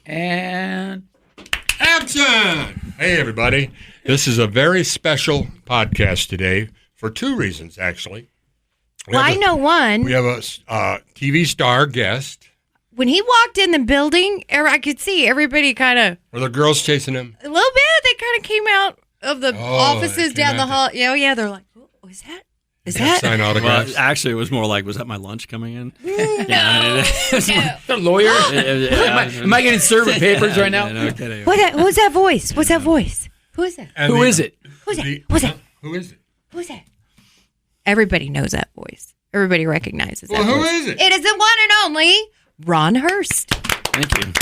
And action! Hey, everybody. This is a very special podcast today for two reasons, actually. I know one. We have a TV star guest. When he walked in the building, I could see everybody kind of... Were the girls chasing him? A little bit. They kind of came out of the offices down the hall. Yeah, they're like, oh, is that? Is that? Sign autographs. Well, actually, it was more like, was that my lunch coming in? the lawyer? Am I getting served with papers right now? No kidding. Who's that voice? What's that voice? Who is that? Who is it? Who's that? Who's that? Who is it? Who's that? Everybody knows that voice. Everybody recognizes that Well, who voice. is it? It is the one and only Ron Hearst. Thank you.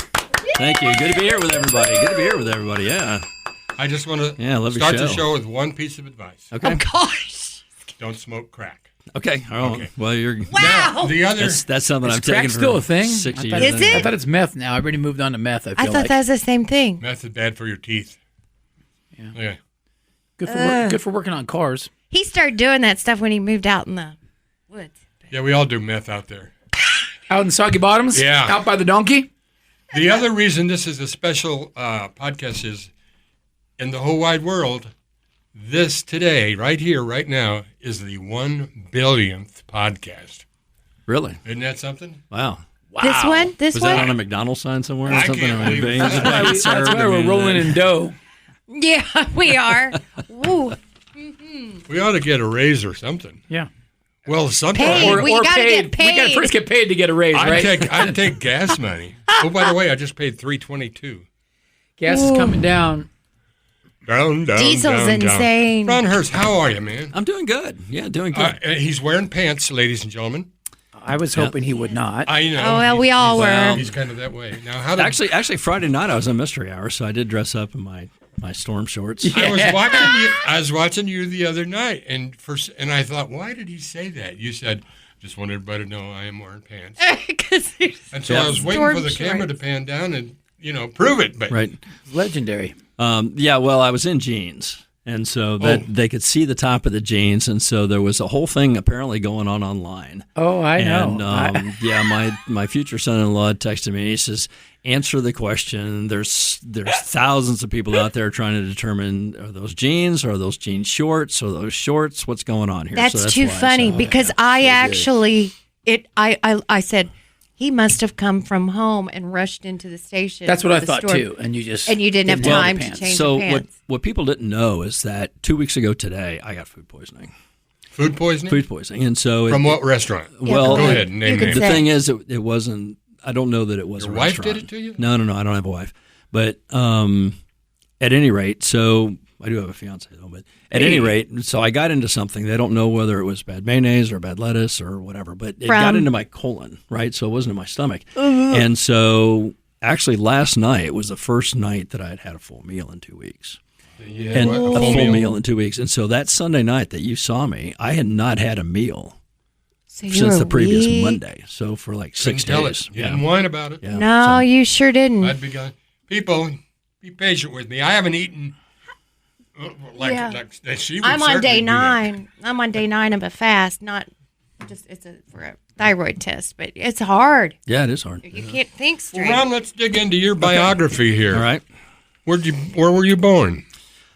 Thank you. Good to be here with everybody. Yeah. I just want to love your start show. the show with one piece of advice. Okay. Oh, gosh. Don't smoke crack. Okay. All right. Okay. Well, you're. Wow. Now, the other... That's something Is I've taken crack for still a thing? 6 years. Is it? I thought it's meth now. I already moved on to meth, I I feel thought like. that was the same thing. Meth is bad for your teeth. Yeah. Good for working on cars. He started doing that stuff when he moved out in the woods. Yeah, we all do meth out there. Out in Soggy Bottoms? Yeah. Out by the donkey? The other reason this is a special podcast is in the whole wide world, this today, right here, right now, is the 1 billionth podcast. Really? Isn't that something? Wow. This one? This Was one? that on a McDonald's sign somewhere or I something? can't believe it. Billions of dollars That's served? why we're rolling in dough. Yeah, we are. Woo. We ought to get a raise or something. Yeah. Well, something. Hey, we gotta paid. get paid. We got to first get paid to get a raise, right? I'd take gas money. Oh, by the way, I just paid $3.22. Gas is coming down. Down. Diesel's insane. Ron Hearst, how are you, man? I'm doing good. Yeah, doing good. He's wearing pants, ladies and gentlemen. I was hoping he would not. I know. Oh, well, we all were. He's kind of that way. Now, how did Actually, Friday night I was on Mystery Hour, so I did dress up in my storm shorts. I was watching you the other night, and I thought, why did he say that? You said, just want everybody to know I am wearing pants. And so I was waiting for the camera to pan down and, prove it. But Right. Legendary. Well, I was in jeans, and so that they could see the top of the jeans, and so there was a whole thing apparently going on online. Oh, I know. And my future son-in-law texted me. He says, "Answer the question. There's thousands of people out there trying to determine, are those jeans, are those jean shorts, are those shorts? What's going on here?" That's too funny because I actually I said he must have come from home and rushed into the station. That's what I thought store. too. And you didn't have time to change So the pants. what people didn't know is that 2 weeks ago today, I got food poisoning. food poisoning? Food poisoning, and so From what restaurant? Well, go ahead and name could it. The say. thing is, it wasn't. I don't know that it was Your a wife restaurant. did it to you? No, I don't have a wife. But at any rate, so I do have a fiance though. But at any rate, so I got into something. They don't know whether it was bad mayonnaise or bad lettuce or whatever, but it got into my colon, right? So it wasn't in my stomach. And so actually, last night was the first night that I had had a full meal in 2 weeks. Yeah, And what, a full meal in 2 weeks. And so that Sunday night that you saw me, I had not had a meal So you since were the previous weak? Monday. So for like 6 Couldn't tell days. it. You didn't whine about it. Yeah. No, you sure didn't. I'd be going, people, be patient with me. I haven't eaten like she would. I'm on certainly day do that. 9. I'm on day 9 of a fast. Not just for a thyroid test, but it's hard. Yeah, it is hard. You can't think straight. Well, Ron, let's dig into your biography here. All right. Where were you born?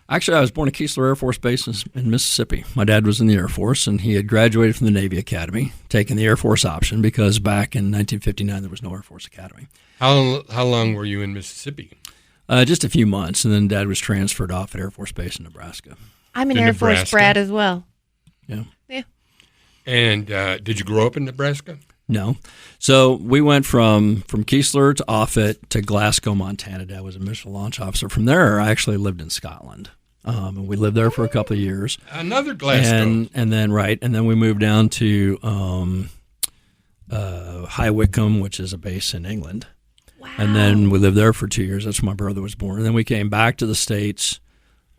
Actually, I was born at Keesler Air Force Base in Mississippi. My dad was in the Air Force, and he had graduated from the Navy Academy, taking the Air Force option because back in 1959 there was no Air Force Academy. How long were you in Mississippi? Just a few months, and then Dad was transferred off at Air Force Base in Nebraska. I'm an To Air Force Nebraska? brat as well. Yeah. Yeah. And did you grow up in Nebraska? No. So we went from Keesler to Offutt to Glasgow, Montana. Dad was a missile launch officer. From there, I actually lived in Scotland. And we lived there for a couple of years. Another Glasgow. And then we moved down to High Wycombe, which is a base in England. Wow. And then we lived there for 2 years. That's where my brother was born. And then we came back to the States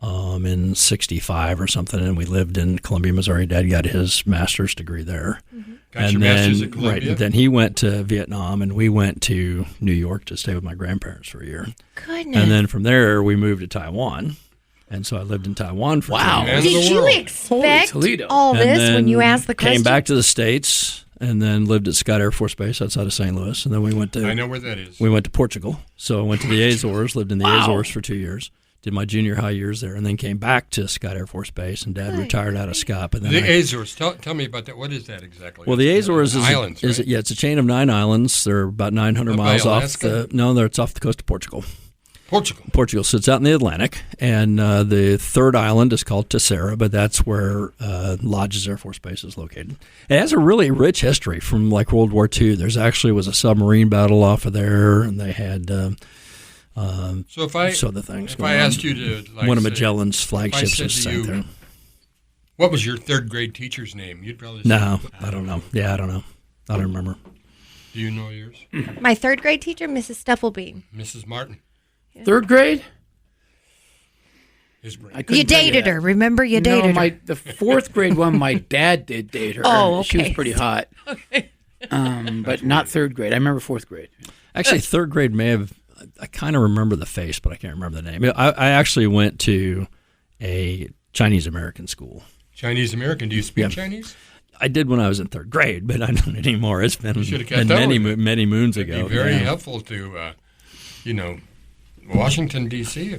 in 65 or something, and we lived in Columbia, Missouri. Dad got his master's degree there. Mm-hmm. Got your master's at Columbia? Right, and then he went to Vietnam, and we went to New York to stay with my grandparents for a year. Goodness. And then from there, we moved to Taiwan. And so I lived in Taiwan for 2 years. Man of Did the you world. expect Toledo. all And this then when you asked the question? came back to the States and then lived at Scott Air Force Base outside of St. Louis. And then we went to... I know where that is. We went to Portugal. So I went to the Azores, lived in the Azores for 2 years. Did my junior high years there, and then came back to Scott Air Force Base, and Dad retired out of Scott. But then the Azores, tell me about that. What is that exactly? Well, the Azores is islands, right? it's a chain of 9 islands. They're about 900 miles off it's off the coast of Portugal. Portugal sits out in the Atlantic, and the third island is called Terceira, but that's where Lodges Air Force Base is located. It has a really rich history from like World War II. There's actually was a submarine battle off of there, and they had if I asked you to one of Magellan's flagships was sank there. What was your third grade teacher's name? You'd probably say, No, I don't know. Yeah, I don't know. I don't remember. Do you know yours? My third grade teacher, Mrs. Stufflebeam. Mrs. Martin. Yeah. Third grade? You dated her. Remember, you dated her. The fourth grade one, my dad did date her. Oh, okay. She was pretty hot. Okay. But not third grade. I remember fourth grade. Actually, third grade may have. I kind of remember the face, but I can't remember the name. I actually went to a Chinese American school. Chinese American? Do you speak Chinese? I did when I was in third grade, but I don't anymore. It's been many moons ago. It'd be very helpful to, Washington, D.C.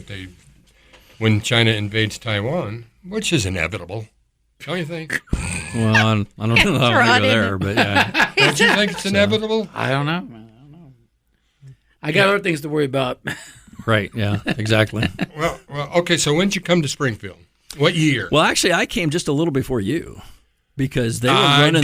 when China invades Taiwan, which is inevitable. Don't you think? Well, I don't know how to go there, but yeah. Don't you think it's inevitable? I don't know. I got other things to worry about. Right, yeah, exactly. Well, okay, so when did you come to Springfield? What year? Well, actually, I came just a little before you. Because they were running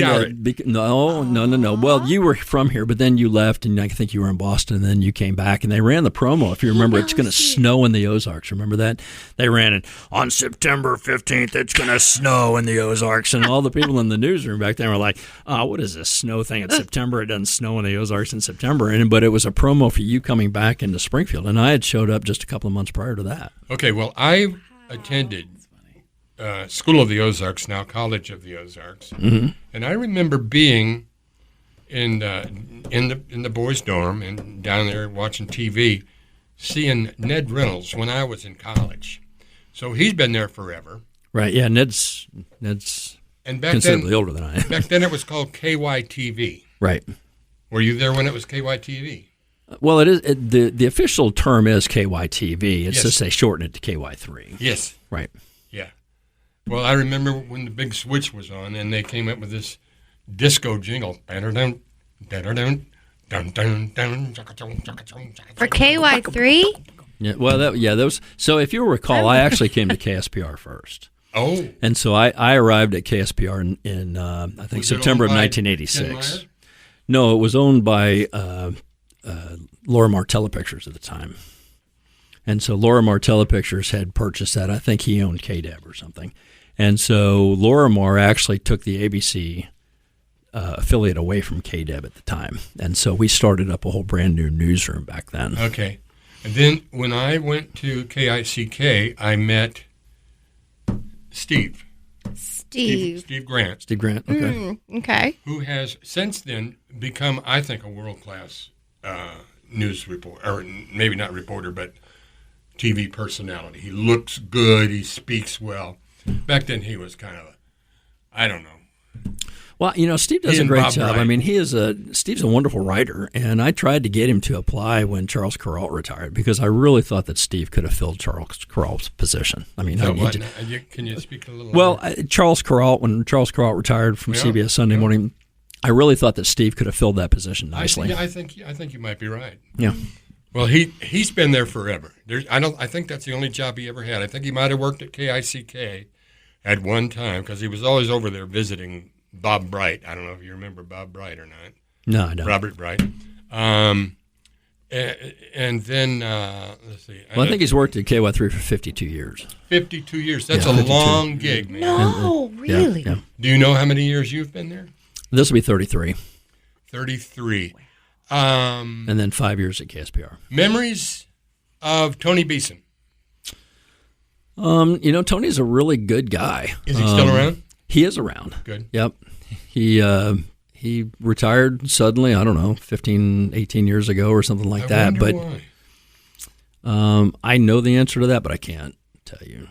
No. Well, you were from here, but then you left, and I think you were in Boston, and then you came back, and they ran the promo. If you remember, it's going to snow in the Ozarks. Remember that? They ran it on September 15th. It's going to snow in the Ozarks, and all the people in the newsroom back then were like, "Oh, what is this snow thing? It's September. It doesn't snow in the Ozarks in September." But it was a promo for you coming back into Springfield, and I had showed up just a couple of months prior to that. Okay, well, I attended School of the Ozarks, now College of the Ozarks, and I remember being in the boys' dorm and down there watching TV, seeing Ned Reynolds when I was in college. So he's been there forever. Right? Yeah, Ned's and considerably older than I am. Back then it was called KYTV. Right. Were you there when it was KYTV? Well, it is. The official term is KYTV. It's just they shorten it to KY3. Yes. Right. Yeah. Well, I remember when the big switch was on, and they came up with this disco jingle. For KY3? Yeah. Well, those. So if you recall, I actually came to KSPR first. Oh. And so I arrived at KSPR in I think September of 1986. No, it was owned by Lorimar Telepictures at the time. And so Lorimar Telepictures had purchased that. I think he owned KDEB or something. And so Lorimar actually took the ABC affiliate away from KDEB at the time. And so we started up a whole brand new newsroom back then. Okay. And then when I went to KICK, I met Steve Grant. Steve Grant, okay. Okay. Who has since then become, I think, a world-class news reporter, or maybe not reporter, but TV personality. He looks good. He speaks well. Back then, he was kind of, I don't know. Well, Steve does a great job. I mean, Steve's a wonderful writer, and I tried to get him to apply when Charles Kuralt retired because I really thought that Steve could have filled Charles Kuralt's position. I mean, can you speak a little? Well, Charles Kuralt, when Charles Kuralt retired from CBS Sunday Morning, I really thought that Steve could have filled that position nicely. I think you might be right. Yeah. Well, he's been there forever. I think that's the only job he ever had. I think he might have worked at KICK at one time because he was always over there visiting Bob Bright. I don't know if you remember Bob Bright or not. No, I don't. Robert Bright. And then, let's see. Well, I think he's worked at KY3 for 52 years. 52 years. That's a long gig, man. No, really? Yeah. Do you know how many years you've been there? This will be 33. 33. And then 5 years at KSPR. Memories of Tony Beeson? Tony's a really good guy. Is he still around? He is around. Good. Yep. He retired suddenly, I don't know, 15, 18 years ago or something like that. But why. I know the answer to that, but I can't tell you.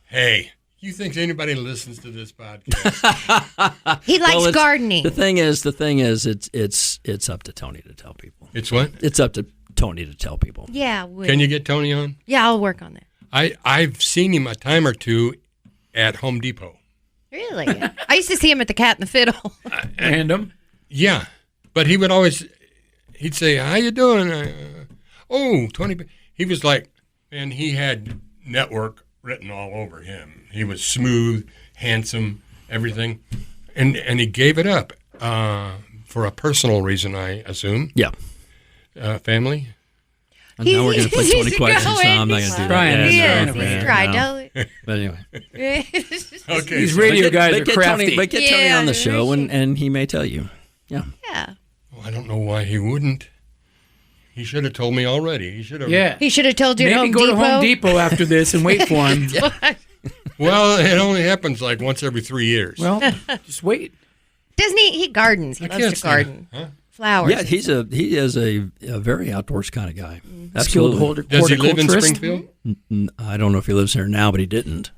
Hey, You think anybody listens to this podcast? He likes gardening. The thing is, it's up to Tony to tell people. It's what? It's up to Tony to tell people. Yeah. Can you get Tony on? Yeah, I'll work on that. I've seen him a time or two at Home Depot. Really? I used to see him at the Cat and the Fiddle. Random. Yeah, but he would always, he'd say, "How you doing?" Tony. He was like, man, he had network written all over him. He was smooth, handsome, everything, and he gave it up for a personal reason, I assume. Yeah. Family. And now we're going to play 20 questions, so I'm not going to do that. He's tried. But anyway. Okay. These radio guys are crafty. But get Tony on the show, and he may tell you. Yeah. Yeah. Well, I don't know why he wouldn't. He should have told me already. He should have. Yeah. He should have told you. Maybe go to Home Depot after this and wait for him. Well, it only happens like once every 3 years. Well, just wait. Doesn't he? He gardens. He loves to garden. Huh? Flowers. Yeah, he is a very outdoors kind of guy. Skilled Absolutely. holder. Does he live in Springfield? I don't know if he lives here now, but he didn't.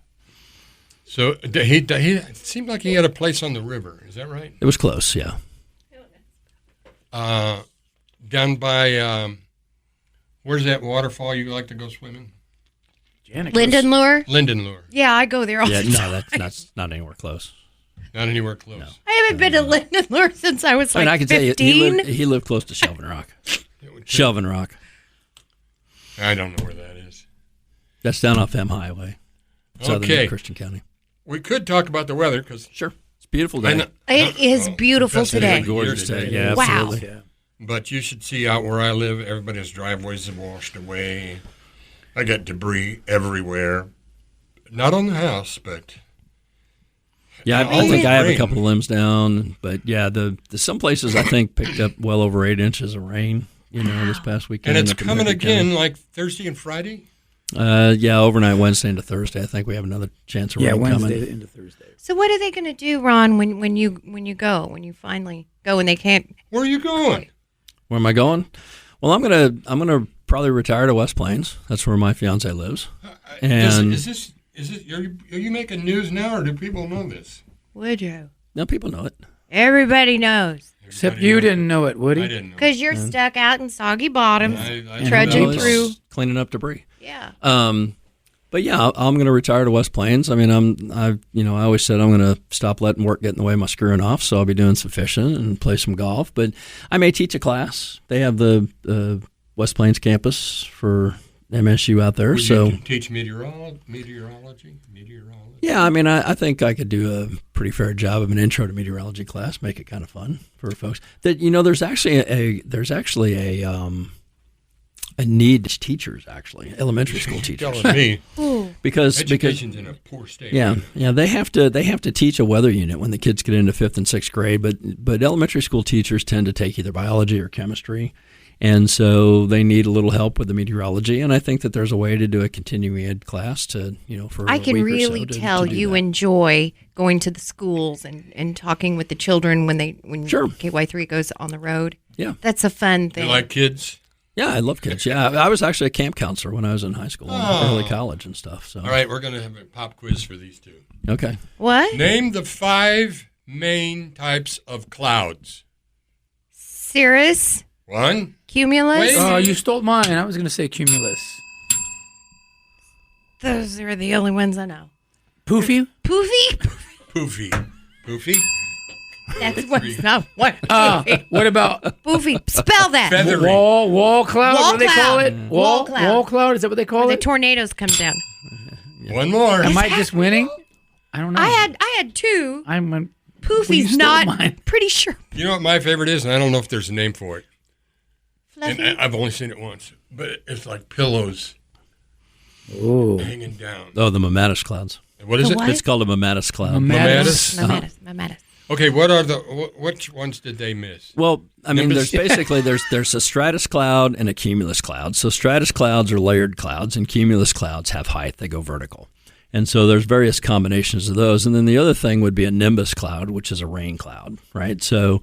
So he it seemed like he had a place on the river. Is that right? It was close, yeah. Down by where's that waterfall you like to go swimming? Lindenlure? Lindenlure. Yeah, I go there all the time. No, that's not anywhere close. Not anywhere close. No. I haven't been to Lindenlure since I was 15. I can tell you, he lived close to Shelvin Rock. Shelvin Rock. I don't know where that is. That's down off M Highway. Southern Christian County. We could talk about the weather because sure, it's a beautiful day. It is beautiful today. Gorgeous day. Yeah, wow. absolutely. Yeah. But you should see out where I live. Everybody's driveways are washed away. I got debris everywhere. Not on the house, but yeah, I think I have a couple of limbs down. But yeah, the some places I think picked up well over 8 inches of rain. This past weekend. And it's coming again, like Thursday and Friday. Yeah, overnight Wednesday into Thursday. I think we have another chance of rain coming. Yeah, Wednesday into Thursday. So what are they going to do, Ron, when you finally go and they can't? Where are you going? Where am I going? Well, I'm gonna probably retire to West Plains. That's where my fiance lives. And is this are you making news now, or do people know this? Would you? No, people know it. Everybody knows. Except you didn't know it, Woody. I didn't know. Because you're stuck out in soggy bottoms, I trudging through. Cleaning up debris. Yeah. But yeah, I'm going to retire to West Plains. I mean, I always said I'm going to stop letting work get in the way of my screwing off, so I'll be doing some fishing and play some golf. But I may teach a class. They have the West Plains campus for MSU out there. Would so you teach meteorology. Yeah, I mean, I think I could do a pretty fair job of an intro to meteorology class. Make it kind of fun for folks. That there's actually a need to teachers, actually, elementary school teachers. Telling me, because education's in a poor state. Yeah, they have to teach a weather unit when the kids get into 5th and 6th grade. But elementary school teachers tend to take either biology or chemistry, and so they need a little help with the meteorology. And I think that there's a way to do a continuing ed class for I a can week really or so tell to do you that. enjoy going to the schools and talking with the children when Sure. KY3 goes on the road. Yeah, That's a fun thing. You like kids? Yeah, I love kids. Yeah, I was actually a camp counselor when I was in high school and early college and stuff. So All right, we're going to have a pop quiz for these two. okay. What? Name the 5 main types of clouds. Cirrus, 1. cumulus. Wait. Oh, you stole mine. I was going to say cumulus. Those are the only ones I know. Poofy? Poofy? Poofy. That's what's not what. What about Poofy. Spell that. Feathery. wall cloud? Wall What do they call cloud. it? Wall cloud. Wall cloud? Is that what they call The it? tornadoes come down. One more. Am I just winning? I don't know. I had 2. I'm. Well, you Poofy's stole not. mine. Pretty sure. You know what my favorite is, and I don't know if there's a name for it. Fluffy. And I've only seen it once, but it's like pillows Oh. hanging down. Oh, the Mammatus clouds. What is The it? what? It's called a Mammatus cloud. Mammatus? Mammatus. Okay, what are which ones did they miss? Well, I mean, Nimbus. there's basically there's a stratus cloud and a cumulus cloud. So stratus clouds are layered clouds, and cumulus clouds have height; they go vertical. And so there's various combinations of those. And then the other thing would be a nimbus cloud, which is a rain cloud, right? So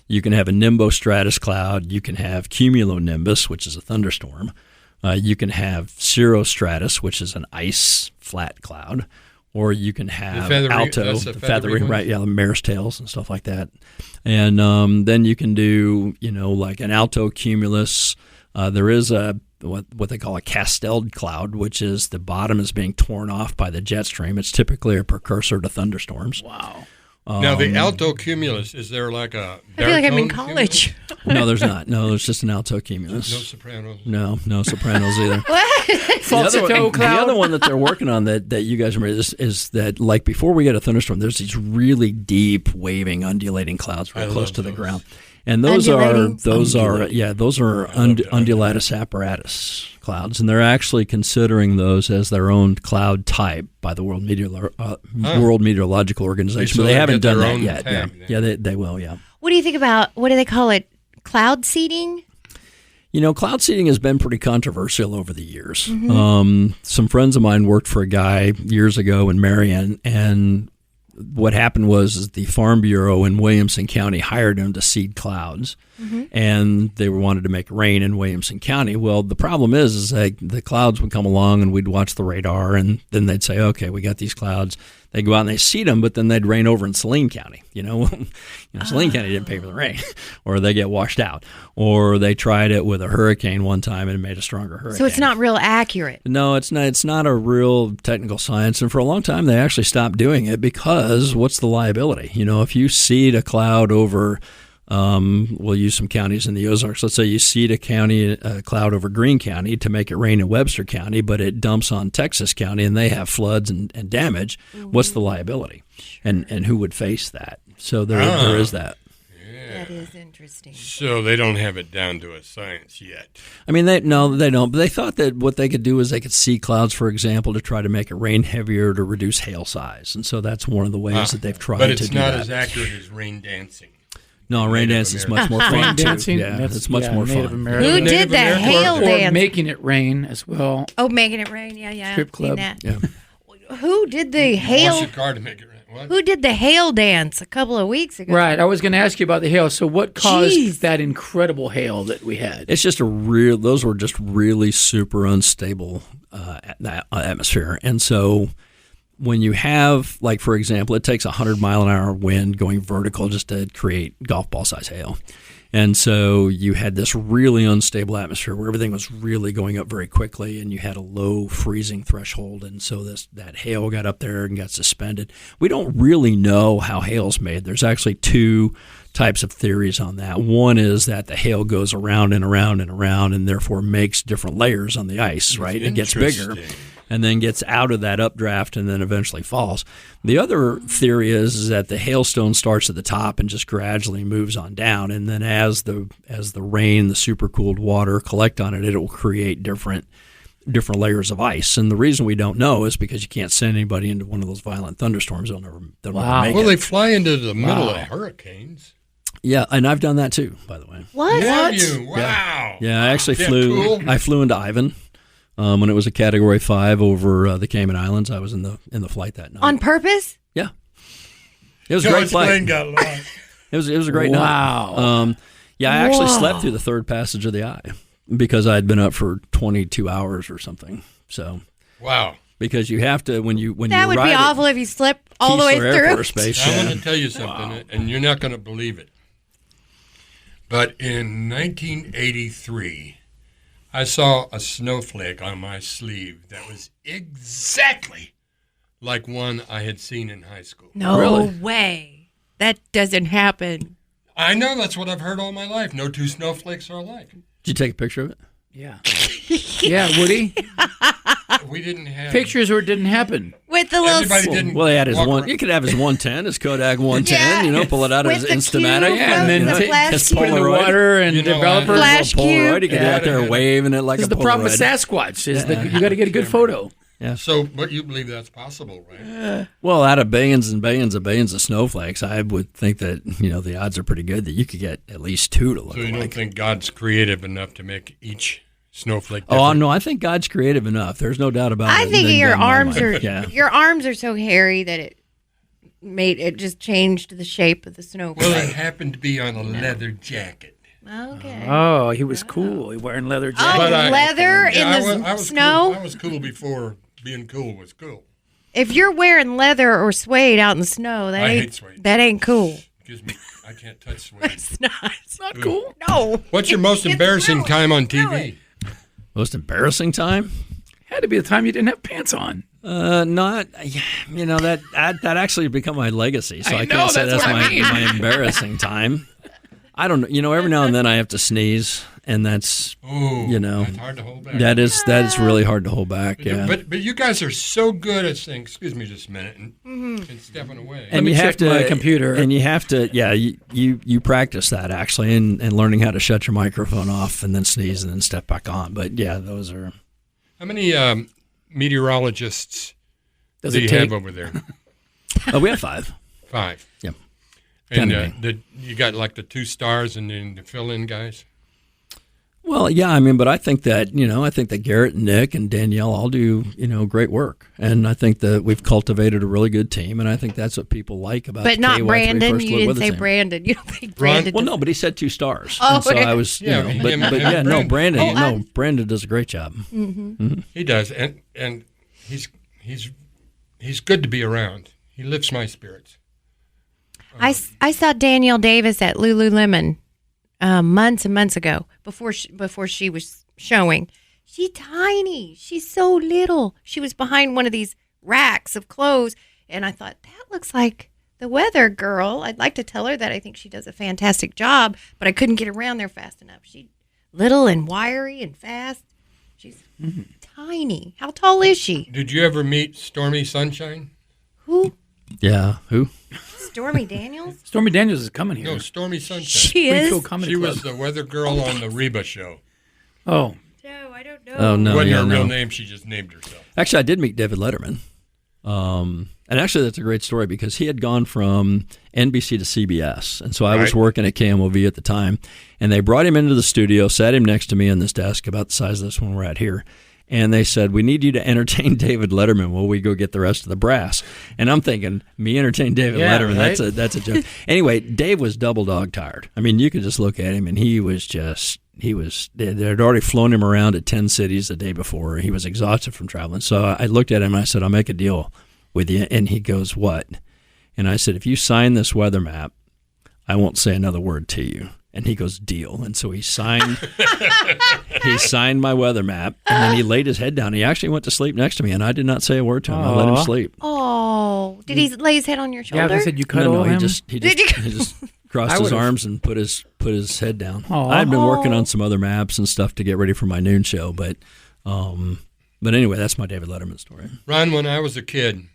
you can have a nimbostratus cloud. You can have cumulonimbus, which is a thunderstorm. You can have cirrostratus, which is an ice flat cloud. or you can have feathery, alto, that's the the feathery feathery, ones? right? Yeah, the mare's tails and stuff like that. And then you can do, like an alto cumulus. There is what they call a castelled cloud, which is the bottom is being torn off by the jet stream. It's typically a precursor to thunderstorms. Wow. Now, the alto cumulus, is there like a I feel like I'm in baritone college. No, there's not. No, there's just an alto cumulus? No cumulus. sopranos. No sopranos either. Falsetto The cloud. other one that they're working on that you guys remember is that, like, before we get a thunderstorm, there's these really deep, waving, undulating clouds real close to the ground. And those are undulatus apparatus clouds, and they're actually considering those as their own cloud type by the World Meteorological Organization. So But they they haven't get done their that own yet. tag, They will. Yeah. What do you think about, what do they call it? Cloud seeding? Cloud seeding has been pretty controversial over the years. Some friends of mine worked for a guy years ago in Marion, and what happened was the Farm Bureau in Williamson County hired him to seed clouds, and they wanted to make rain in Williamson County. Well, the problem is that the clouds would come along, and we'd watch the radar, and then they'd say, okay, we got these clouds. They'd go out and they seed them, but then they'd rain over in Saline County. Saline County didn't pay for the rain, or they get washed out, or they tried it with a hurricane one time and it made a stronger hurricane. So it's not real accurate. No, it's not. It's not a real technical science, and for a long time they actually stopped doing it because what's the liability? If you seed a cloud over, we'll use some counties in the Ozarks. Let's say you seed a cloud over Greene County to make it rain in Webster County, but it dumps on Texas County and they have floods and damage. What's the liability, and who would face that? So there is that. That is interesting. So they don't have it down to a science yet. I mean, they don't. But they thought that what they could do is they could seed clouds, for example, to try to make it rain heavier to reduce hail size, and so that's one of the ways that they've tried to do that. But it's not as accurate as rain dancing. No, rain dance is much more fun. Rain too. dancing? Yeah, That's- it's much yeah, more Native fun. American. Who Native did the American hail Or dance? making it rain as well. Oh, making it rain. Yeah. Strip Seen club. that. Yeah. Who did the Wash hail? your car to make it rain. What? Who did the hail dance a couple of weeks ago? Right. I was going to ask you about the hail. So what caused Jeez. that incredible hail that we had? It's just those were just really super unstable atmosphere. And so when you have, like, for example, it takes 100-mile-an-hour wind going vertical just to create golf ball size hail. And so you had this really unstable atmosphere where everything was really going up very quickly, and you had a low freezing threshold, and so that hail got up there and got suspended. We don't really know how hail's made. There's actually two types of theories on that. One is that the hail goes around and around and around and therefore makes different layers on the ice, right? It gets bigger and then gets out of that updraft and then eventually falls. The other theory is that the hailstone starts at the top and just gradually moves on down, and then as the rain, the supercooled water collect on it, it will create different layers of ice. And the reason we don't know is because you can't send anybody into one of those violent thunderstorms. They'll never make Well, it. they fly into the middle of hurricanes. Yeah, and I've done that too, by the way. What? Have you? Wow. Yeah, I actually Yeah, flew. cool. I flew into Ivan when it was a Category 5 over the Cayman Islands. I was in the flight that night. On purpose? Yeah, it was a great flight. Plane got lost. It was a great Wow. night. Yeah, I actually Whoa. slept through the third passage of the eye because I had been up for 22 hours or something. So Wow. because you have to when you That would be ride awful if you slept all the way Keesler Air through. Force Base, I yeah. want to tell you something, and you're not going to believe it. But in 1983, I saw a snowflake on my sleeve that was exactly like one I had seen in high school. No Really? way. That doesn't happen. I know, that's what I've heard all my life. No two snowflakes are alike. Did you take a picture of it? Yeah. Yeah, Woody. We didn't have Pictures or it didn't happen. With the little Everybody didn't. Well, he had his walk one. around. You could have his 110, his Kodak 110. Yeah. You know, pull it out of With his the Instamatic. cube, Yeah, and then the you know, flash his cube. Put in the Polaroid. water and You know, developers. Flash Little Polaroid. cube. You could be out there waving it like This is a the problem with Polaroid. Sasquatch. Is that you got to get a good photo. So, but you believe that's possible, right? Well, out of billions and billions and billions of snowflakes, I would think that the odds are pretty good that you could get at least two to look So you don't alike. think God's creative enough to make each snowflake Oh different? no, I think God's creative enough. There's no doubt about it. I think Then your in my arms mind. are your arms are so hairy that it just changed the shape of the snowflake. Well, it happened to be on a leather jacket. Okay. Oh, he was cool. He wearing leather Oh, jacket. But leather in I the was snow? Cool. I was cool before being cool was cool. If you're wearing leather or suede out in the snow, I hate suede. That ain't cool. I can't touch suede. It's not cool. No. What's your most embarrassing time on TV? Most embarrassing time? Had to be the time you didn't have pants on. Not, that actually become my legacy. So I can't say that's my embarrassing time. I don't know. Every now and then I have to sneeze, and that's, that's hard to hold back. That is really hard to hold back. Yeah. But you guys are so good at saying, "Excuse me, just a minute," and stepping away. And you have to my computer. And you have to, you practice that actually, and learning how to shut your microphone off and then sneeze and then step back on. But yeah, those are. How many meteorologists do you have over there? We have 5. 5. Yep. And you got like the 2 stars and then the fill-in guys? Well, yeah, but I think that, Garrett and Nick and Danielle all do, great work. And I think that we've cultivated a really good team, and I think that's what people like about But not KY3 Brandon. First You Look didn't Weather say team. Brandon. You don't think Brandon. Well, no, but he said 2 stars. Oh, and so I was, Brandon, Brandon does a great job. Mm-hmm. Mm-hmm. He does, and he's good to be around. He lifts my spirits. I saw Danielle Davis at Lululemon months and months ago before she was showing. She's tiny. She's so little. She was behind one of these racks of clothes, and I thought, that looks like the weather girl. I'd like to tell her that I think she does a fantastic job, but I couldn't get around there fast enough. She's little and wiry and fast. She's tiny. How tall is she? Did you ever meet Stormy Sunshine? Who? Yeah, who? Stormy Daniels? Stormy Daniels is coming here. No, Stormy Sunshine. She is? She was the weather girl on the Reba show. Oh. No, I don't know. Oh, no. It wasn't her no. real name. She just named herself. Actually, I did meet David Letterman. And actually, that's a great story because he had gone from NBC to CBS. And so I was working at KMOV at the time. And they brought him into the studio, sat him next to me on this desk about the size of this one we're at here. And they said, we need you to entertain David Letterman while we go get the rest of the brass. And I'm thinking, me entertain David Letterman? Right? That's a joke. Anyway, Dave was double dog tired. You could just look at him, and they'd already flown him around at 10 cities the day before. He was exhausted from traveling. So I looked at him, and I said, I'll make a deal with you. And he goes, what? And I said, if you sign this weather map, I won't say another word to you. And he goes, deal. And so he signed my weather map, and then he laid his head down. He actually went to sleep next to me, and I did not say a word to him. I let him sleep. Oh, did he lay his head on your shoulder? Yeah, they said you cuddle him. He just crossed his arms and put his head down. I've been working on some other maps and stuff to get ready for my noon show, but anyway, that's my David Letterman story. Ron, when I was a kid,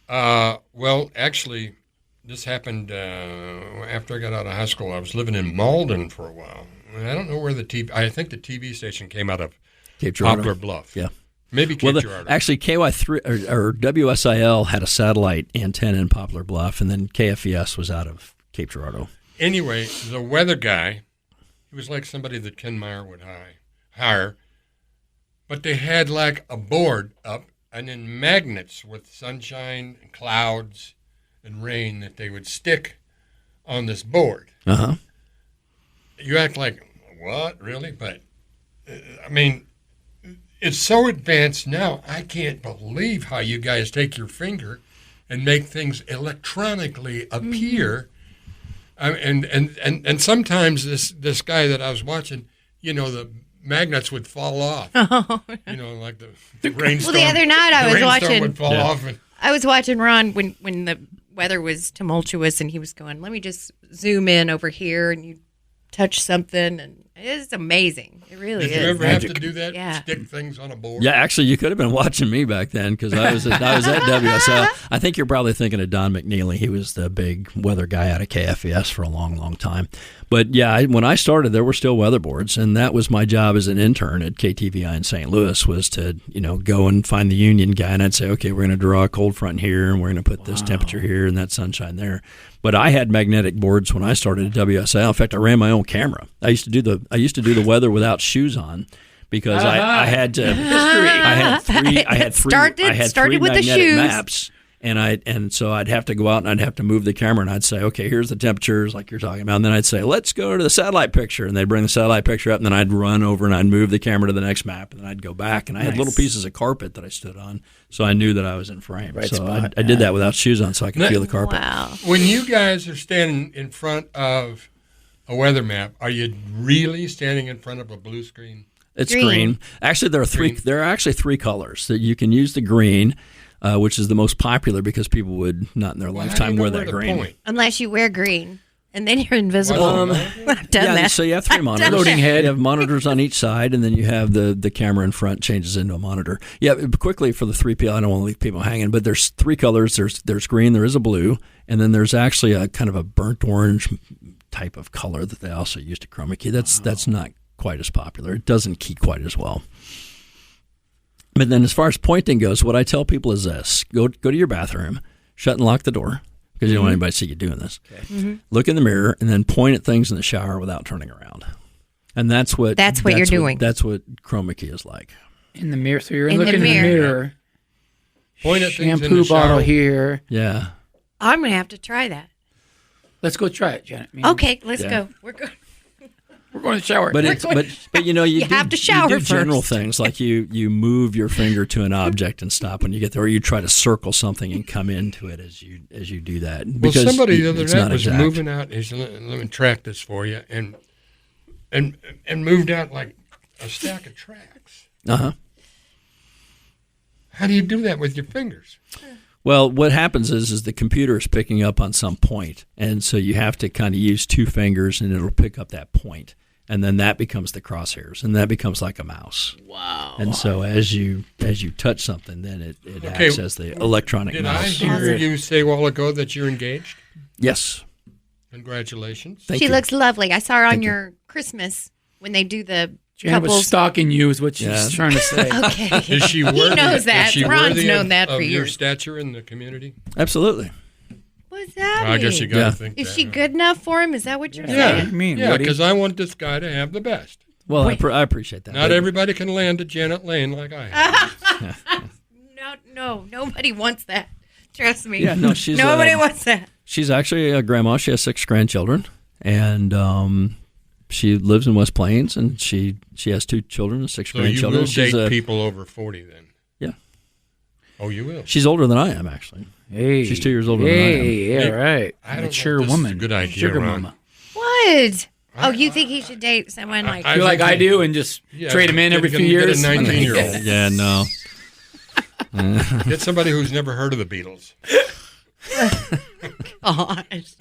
actually, this happened after I got out of high school. I was living in Malden for a while. I don't know where I think the TV station came out of Cape Girardeau. Poplar Bluff. Yeah. Maybe Cape Girardeau. Actually, KY3 or WSIL had a satellite antenna in Poplar Bluff, and then KFES was out of Cape Girardeau. Anyway, the weather guy, he was like somebody that Ken Meyer would hire, but they had like a board up and then magnets with sunshine and clouds and rain that they would stick on this board. Uh-huh. You act like, what, really? But, it's so advanced now, I can't believe how you guys take your finger and make things electronically appear. And sometimes this guy that I was watching, the magnets would fall off. Like the rainstorm. Well, the other night I was watching. Would fall off. I was watching Ron when the weather was tumultuous, and he was going, let me just zoom in over here, and you touch something, and it's amazing. It really is. Did you ever magic. have to do that? Yeah. Stick things on a board? Yeah, actually, you could have been watching me back then because I was at WSL. I think you're probably thinking of Don McNeely. He was the big weather guy out of KFES for a long, long time. But yeah, when I started, there were still weather boards, and that was my job as an intern at KTVI in St. Louis was to go and find the union guy, and I'd say, okay, we're going to draw a cold front here, and we're going to put this temperature here and that sunshine there. But I had magnetic boards when I started at WSL. In fact, I ran my own camera. I used to do the weather without shoes on because I had to. I had three Started with the magnetic shoes. maps. And so I'd have to go out and I'd have to move the camera and I'd say, okay, here's the temperatures like you're talking about. And then I'd say, let's go to the satellite picture. And they'd bring the satellite picture up and then I'd run over and I'd move the camera to the next map and then I'd go back. And I had little pieces of carpet that I stood on, so I knew that I was in frame. Right so spot. I did that without shoes on so I could feel the carpet. Wow. When you guys are standing in front of a weather map, are you really standing in front of a blue screen? It's green. Actually, there are three. Green. There are actually three colors that you can use. The green, which is the most popular because people would not in their lifetime wear that green. Point? Unless you wear green, and then you're invisible. I've done that. So you have three monitors. Loading head. You have monitors on each side, and then you have the camera in front changes into a monitor. Yeah, quickly for the 3PL, I don't want to leave people hanging, but there's three colors. There's green, there is a blue, and then there's actually a kind of a burnt orange type of color that they also use to chroma key. That's not quite as popular. It doesn't key quite as well. But then as far as pointing goes, what I tell people is this. Go to your bathroom, shut and lock the door, because you don't want anybody to see you doing this. Okay. Mm-hmm. Look in the mirror, and then point at things in the shower without turning around. And that's what you're doing. That's what chroma key is like. In the mirror. So you're In looking the in the mirror. mirror. Point at things in Shampoo the shower. bottle here. Yeah. I'm going to have to try that. Let's go try it, Janet. Okay, let's go. We're going. We're going to the shower. But you know you have to shower you do general first. things like you move your finger to an object and stop when you get there, or you try to circle something and come into it as you do that. Well, Because somebody the other it's night not was exact. moving out. He said, "Let me track this for you," and moved out like a stack of tracks. Uh-huh. How do you do that with your fingers? Well, what happens is the computer is picking up on some point, and so you have to kind of use two fingers, and it'll pick up that point, and then that becomes the crosshairs, and that becomes like a mouse. Wow. And so as you touch something, then it acts as the electronic Did I mouse. hear you say a while ago that you're engaged? Yes. Congratulations. Thank She you. looks lovely. I saw her on Thank you. your Christmas when they do the Janet was couples. stalking you is what she's Yeah. trying to say. Okay. Is she worthy? knows that. Is she Ron's worthy known of, that of for your years. stature in the community? Absolutely. What's that I guess mean? you got to Yeah. think Is that, she huh? good enough for him? Is that what you're Yeah, saying? mean, yeah, Woody? because I want this guy to have the best. Well, I appreciate that. Not But- everybody can land at Janet Lane like I have. No, nobody wants that. Trust me. Yeah, no, she's nobody wants that. She's actually a grandma. She has 6 grandchildren, and she lives in West Plains, and she has 2 children and 6 So you grandchildren. will She's date people over 40 then? Yeah. Oh, you will? She's older than I am, actually. Hey. She's 2 years older than I am. Hey, yeah, right. I don't know Mature if this is woman. a good idea, Sugar Ron. mama. What? Oh, you think he should date someone like Feel like think I do and just trade him in every few years? Get a 19-year-old. Yeah, no. Get somebody who's never heard of the Beatles. gosh.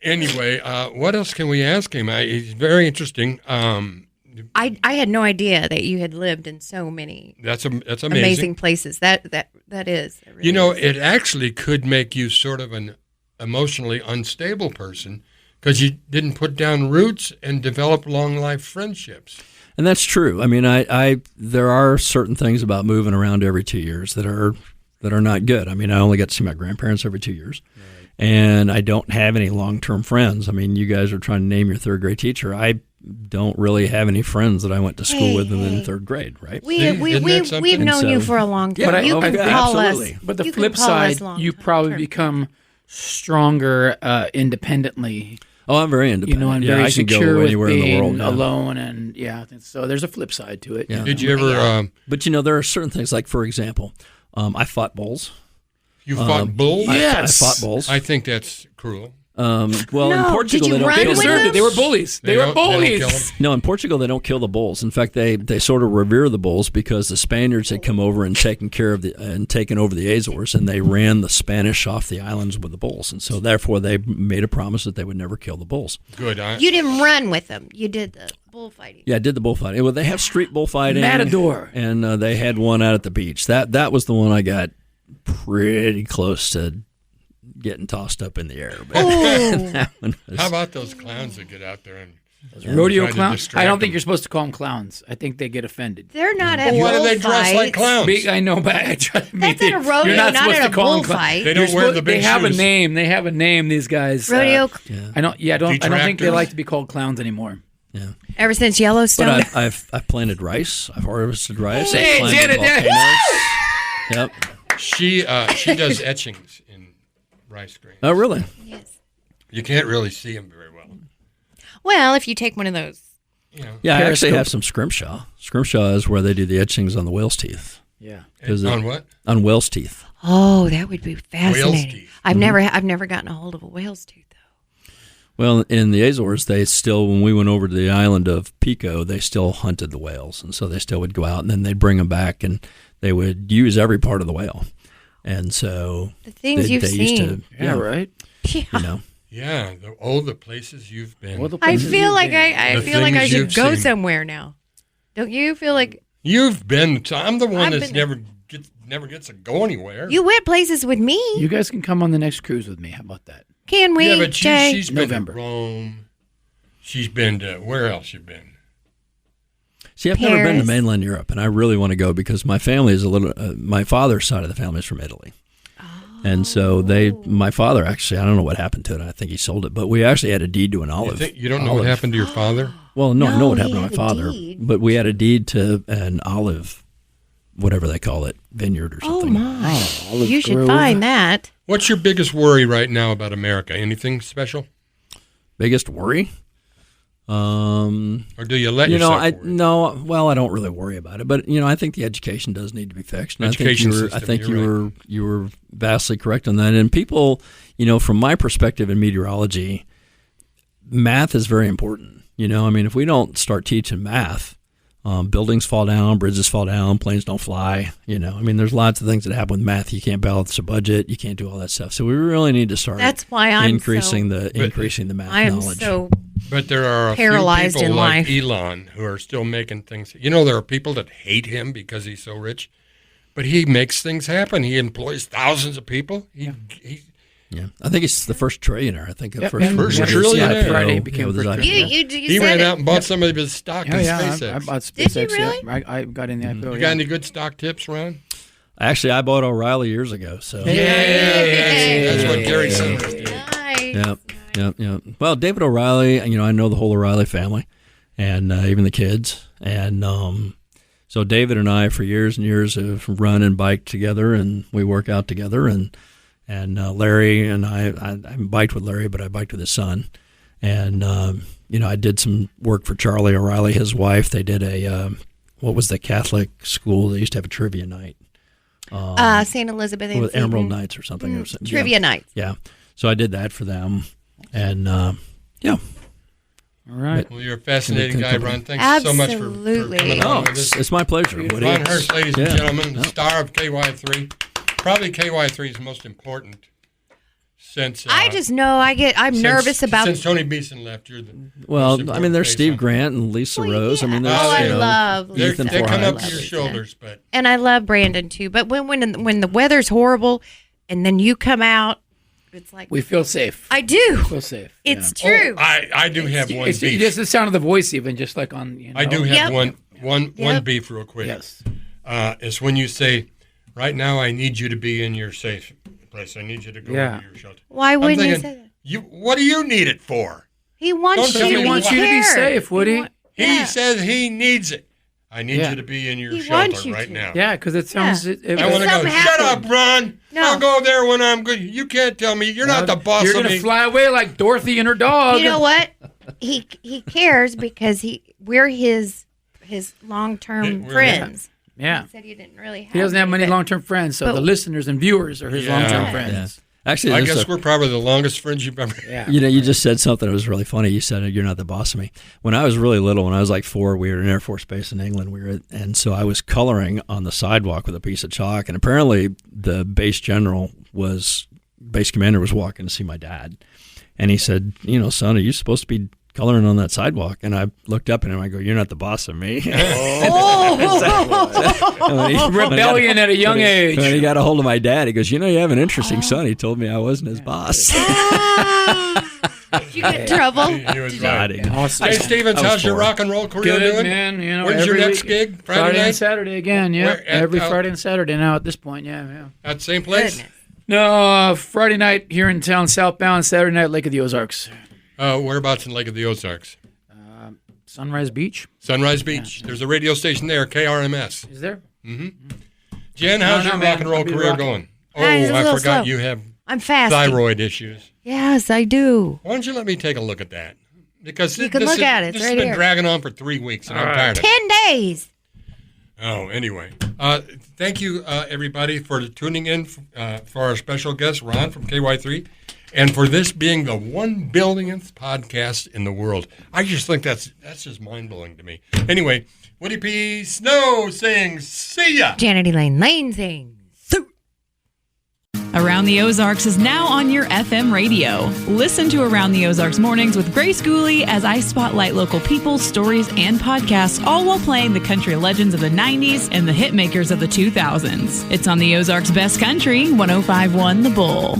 Anyway, what else can we ask him? He's very interesting. I had no idea that you had lived in so many That's amazing. amazing places. That is. That really You know, is. it actually could make you sort of an emotionally unstable person because you didn't put down roots and develop long life friendships. And that's true. I mean, there are certain things about moving around every 2 years that are not good. I mean, I only got to see my grandparents every 2 years, and I don't have any long-term friends. I mean, you guys are trying to name your 3rd grade teacher. I don't really have any friends that I went to school with in 3rd grade, right? Isn't that something? We've known And you so- for a long time. Yeah, you oh, can yeah, call absolutely. us. But the you can flip call us side, long you term. probably become stronger independently. Oh, I'm very independent. And yeah, very I can secure go anywhere with in the being world. Yeah. alone, and so there's a flip side to it. Yeah. Did you ever? But there are certain things like, for example, I fought bulls. You fought bulls? I fought bulls. I think that's cruel. Well, in No, Portugal, did you they don't run They kill with deserved them? it. They were bullies. They were don't kill bullies. 'em. No, in Portugal they don't kill the bulls. In fact, they sort of revere the bulls because the Spaniards had come over and taken over the Azores, and they ran the Spanish off the islands with the bulls, and so therefore they made a promise that they would never kill the bulls. Good. You didn't run with them. You did the bullfighting. Yeah, I did the bullfighting. Well, they have street bullfighting, Matador. and they had one out at the beach. That was the one I got pretty close to getting tossed up in the air. But that one was, How about those clowns that get out there and Rodeo try to clowns. distract I don't think them? you're supposed to call them clowns. I think they get offended. They're not at Why do they dress like bullfights. clowns? I know, but I try to make That's at a rodeo, You're not, not supposed at to a call them bullfight. They don't wear the big They have shoes. a name. They have a name. These guys. Rodeo. I don't think they Detractors. like to be called clowns anymore. yeah. Ever since Yellowstone. But I've planted rice. I've harvested rice. Hey, I've planted Janet, volcanoes. Yep. She does etchings in rice grains. Oh, really? Yes. You can't really see them very well. Well, if you take one of those. Yeah, I actually have some scrimshaw. Scrimshaw is where they do the etchings on the whale's teeth. Yeah. On what? On whale's teeth. Oh, that would be fascinating. Whale's teeth. I've never gotten a hold of a whale's tooth though. Well, in the Azores, they still, when we went over to the island of Pico, they still hunted the whales, and so they still would go out and then they'd bring them back, and they would use every part of the whale, and so the things you've seen. Yeah, right. Yeah. You know. Yeah, the places you've been. I feel like I should go seen. somewhere now. Don't you feel like You've been? I'm the one I've that's been- never gets to go anywhere. you went places with me? You guys can come on the next cruise with me. How about that? Can we? Yeah, but Jay? she's been November. to Rome. She's been to where else? You been? See, I've never been to Paris. mainland Europe, and I really want to go because my family is my father's side of the family is from Italy. And so my father actually, I don't know what happened to it. I think he sold it, but we actually had a deed to an olive. You don't know what happened to your father? Well, no, I know what he happened to my had a father, deed. but we had a deed to an olive, whatever they call it, vineyard or Oh something. my! Olive You should Grove. find that. What's your biggest worry right now about America? Anything special? Biggest worry? Or do you let You know, yourself worry? well, I don't really worry about it, but I think the education does need to be fixed. And Education I think system, you were vastly correct on that. And people, from my perspective in meteorology, math is very important. If we don't start teaching math, buildings fall down, bridges fall down, planes don't fly. There's lots of things that happen with math. You can't balance a budget, you can't do all that stuff. So we really need to start. That's why I'm increasing the math I am knowledge. so. But there are a paralyzed few people in like life. Elon who are still making things. There are people that hate him because he's so rich, but he makes things happen. He employs thousands of people. Yeah, I think he's the first trillionaire. I think the Yep, first yeah. First with his trillionaire. IPO, Friday became with his first IPO. You He said ran it. out and bought some of his stock in Yeah, SpaceX. I bought SpaceX. Did you really? Yeah. I got in the IPO. You got any good stock tips, Ron? Actually, I bought O'Reilly years ago. So Yay. That's what Gary Summers did. Nice. Yep. Well, David O'Reilly, I know the whole O'Reilly family, and even the kids, and so David and I, for years and years, have run and biked together, and we work out together, and Larry and I biked with Larry, but I biked with his son, and I did some work for Charlie O'Reilly, his wife. They did what was the Catholic school? They used to have a trivia night. St. Elizabeth and With Emerald Seton. Nights or something. Or something. Trivia nights. Yeah. So I did that for them. And, All right. Well, you're a fascinating guy, Ron. Thanks so much for Absolutely. coming on with us. it's my pleasure. Woody. Ron Hearst, ladies and Yeah. gentlemen, the star of KY3. Probably KY3's most important since. I just know I'm nervous about. Since Tony Beeson left. You're the Well, most important there's face Steve on- Grant and Lisa Well, Rose. yeah. There's I love They Ethan come Forsythe. up to your shoulders, but And I love Brandon too. But when the weather's horrible, and then you come out, it's like We feel safe. I do. feel safe. It's true. I do have one It's beef. just the sound of the voice, even just like on. I do have Yep. one Yep. beef real quick. Yes. It's when you say, right now I need you to be in your safe place. I need you to go Yeah. to your shelter. Why I'm wouldn't you thinking, say that? what do you need it for? He wants Don't tell you me to he be wants you to be cared. safe, Woody. He says he needs it. I need Yeah. you to be in your He shelter wants you right to. now. Yeah, because it sounds. Yeah. It, I want to go, Something shut happened. up, Ron. No. I'll go there when I'm good. You can't tell me. You're not the boss You're of gonna me. fly away like Dorothy and her dog. You know what? He cares because we're his long-term We're- friends. Yeah. He said he didn't really have. He doesn't have many but- long-term friends, so but- the listeners and viewers are his Yeah. long-term Yeah. friends. Actually, I there's guess a- we're probably the longest friends you've ever had. Yeah. you just said something that was really funny. You said you're not the boss of me. When I was really little, when I was like 4, we were in Air Force Base in England. And so I was coloring on the sidewalk with a piece of chalk. And apparently, the base commander was walking to see my dad, and he said, "Son, are you supposed to be coloring on that sidewalk?" And I looked up at him. I go, "You're not the boss of me." Rebellion at a young age. When he got a hold of my dad, he goes, "You have an interesting son." He told me I wasn't his boss. Did you get in trouble? He was No, I right. didn't. Awesome. Hey, Stevens, I was how's your 4. rock and roll career Good, doing? man. When's your every next week. gig? Friday night? and Saturday again. Yeah, Where- at- every Friday and Saturday now. At this point, yeah. At the same place? Goodness. No, Friday night here in town, southbound. Saturday night, Lake of the Ozarks, Whereabouts in Lake of the Ozarks? Sunrise Beach. Sunrise Beach. There's a radio station there, KRMS. Is there? Did Jen, how's your rock and roll career going? Oh, I forgot slow. you have thyroid issues. Yes, I do. Why don't you let me take a look at that? Because you can look at it. This right has been here. dragging on for 3 weeks, and I'm tired of it. 10 days. Oh, anyway. Thank you, everybody, for tuning in for our special guest, Ron from KY3, and for this being the 1 billionth podcast in the world. I just think that's just mind-blowing to me. Anyway, Woody P. Snow sings, see ya! Janet Elaine Lane sings. Around the Ozarks is now on your FM radio. Listen to Around the Ozarks mornings with Grace Gooley as I spotlight local people, stories, and podcasts, all while playing the country legends of the 90s and the hit makers of the 2000s. It's on the Ozarks' best country, 105.1 The Bull.